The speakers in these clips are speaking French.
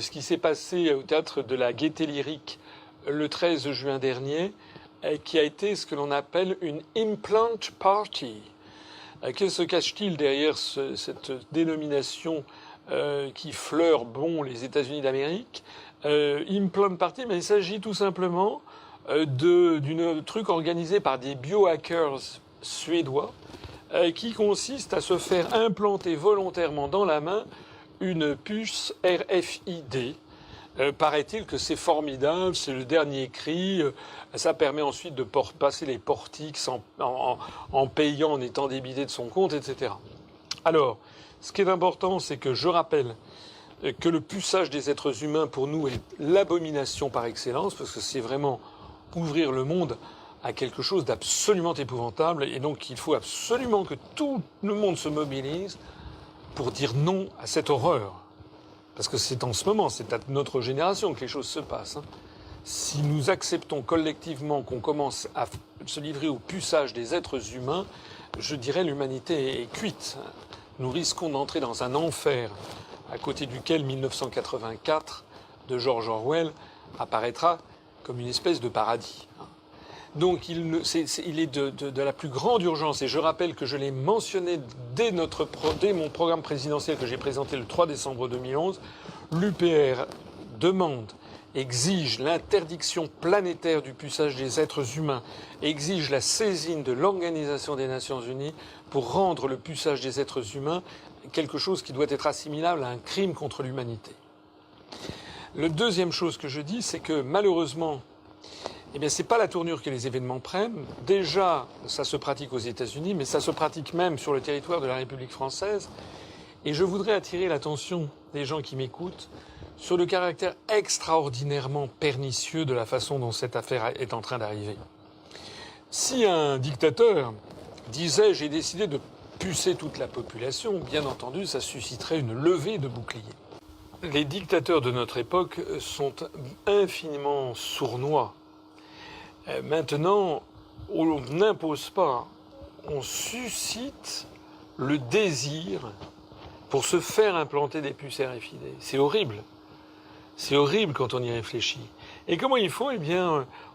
Ce qui s'est passé au théâtre de la Gaîté Lyrique le 13 juin dernier, qui a été ce que l'on appelle une implant party. Que se cache-t-il derrière cette dénomination qui fleure les États-Unis d'Amérique? Implant party, mais il s'agit tout simplement d'une truc organisé par des biohackers suédois qui consiste à se faire implanter volontairement dans la main une puce RFID. Paraît-il que c'est formidable, c'est le dernier cri, ça permet ensuite de passer les portiques en payant, en étant débité de son compte, etc. Alors, ce qui est important, c'est que je rappelle que le puçage des êtres humains, pour nous, est l'abomination par excellence, parce que c'est vraiment ouvrir le monde à quelque chose d'absolument épouvantable, et donc il faut absolument que tout le monde se mobilise pour dire non à cette horreur. Parce que c'est en ce moment, c'est à notre génération que les choses se passent. Si nous acceptons collectivement qu'on commence à se livrer au puçage des êtres humains, je dirais l'humanité est cuite. Nous risquons d'entrer dans un enfer à côté duquel 1984 de George Orwell apparaîtra comme une espèce de paradis. Donc il est de la plus grande urgence, et je rappelle que je l'ai mentionné dès mon programme présidentiel que j'ai présenté le 3 décembre 2011, l'UPR exige l'interdiction planétaire du puçage des êtres humains, exige la saisine de l'Organisation des Nations Unies pour rendre le puçage des êtres humains quelque chose qui doit être assimilable à un crime contre l'humanité. La deuxième chose que je dis, c'est que malheureusement, c'est pas la tournure que les événements prennent. Déjà, ça se pratique aux États-Unis, mais ça se pratique même sur le territoire de la République française. Et je voudrais attirer l'attention des gens qui m'écoutent sur le caractère extraordinairement pernicieux de la façon dont cette affaire est en train d'arriver. Si un dictateur disait « j'ai décidé de pucer toute la population », bien entendu, ça susciterait une levée de boucliers. Les dictateurs de notre époque sont infiniment sournois. Maintenant, on n'impose pas, on suscite le désir pour se faire implanter des puces RFID. C'est horrible. C'est horrible quand on y réfléchit. Et comment ils font?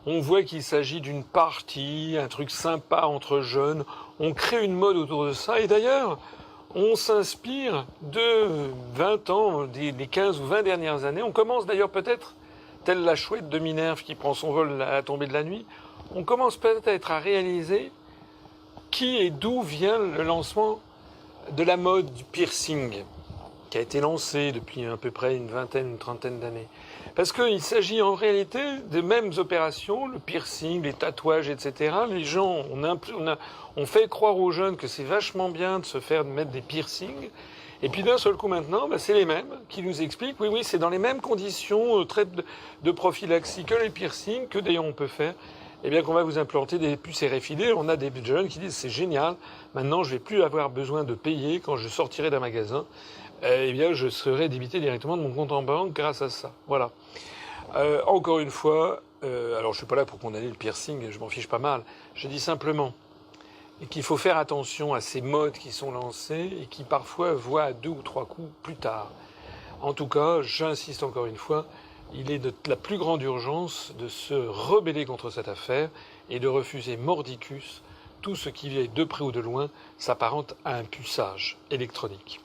On voit qu'il s'agit d'une partie, un truc sympa entre jeunes. On crée une mode autour de ça. Et d'ailleurs, on s'inspire de 20 ans, des 15 ou 20 dernières années. On commence d'ailleurs peut-être, telle la chouette de Minerve qui prend son vol à la tombée de la nuit, on commence peut-être à réaliser qui et d'où vient le lancement de la mode du piercing, qui a été lancé depuis à peu près une trentaine d'années. Parce qu'il s'agit en réalité des mêmes opérations, le piercing, les tatouages, etc. Les gens, on fait croire aux jeunes que c'est vachement bien de se faire mettre des piercings. Et puis d'un seul coup maintenant, c'est les mêmes qui nous expliquent, oui, c'est dans les mêmes conditions de prophylaxie que les piercings, que d'ailleurs on peut faire, qu'on va vous implanter des puces RFID. On a des jeunes qui disent c'est génial, maintenant je vais plus avoir besoin de payer quand je sortirai d'un magasin, je serai débité directement de mon compte en banque grâce à ça. Voilà. Encore une fois, alors je suis pas là pour condamner le piercing, je m'en fiche pas mal, je dis simplement et qu'il faut faire attention à ces modes qui sont lancés et qui parfois voient à 2 ou 3 coups plus tard. En tout cas, j'insiste encore une fois, il est de la plus grande urgence de se rebeller contre cette affaire et de refuser mordicus tout ce qui, de près ou de loin, s'apparente à un puçage électronique.